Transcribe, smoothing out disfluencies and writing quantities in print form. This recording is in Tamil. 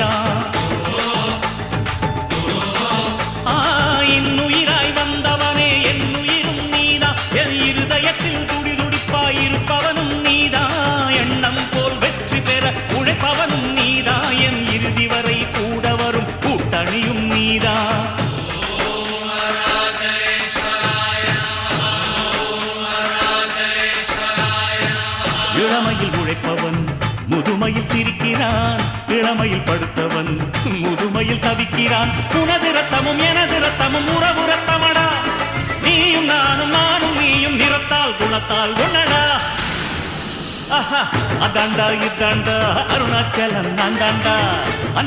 நீதான். இன்னுயிராய் வந்தவனே என்னுயிரும் நீதான். என் இருதயத்தில் துடிதுடிப்பாயிருப்பவனும் நீதான். எண்ணம் போல் வெற்றி பெற உழைப்பவனும் நீதான். என் இறுதி வரை கூட வரும் கூட்டணியும் நீதான். இளமையில் உழைப்பவன் முதுமையில் சிரிக்கிறான். இளமையில் படுத்தவன் முதுமையில் தவிக்கிறான். உனது ரத்தமும் எனது ரத்தமும் உறவு ரத்தமடா. நீயும் நானும் நானும் நீயும் நிறத்தால் குணத்தால் ஒன்னடா. அதாண்டா இதாண்டா அருணாச்சலம் நான் தாண்டா.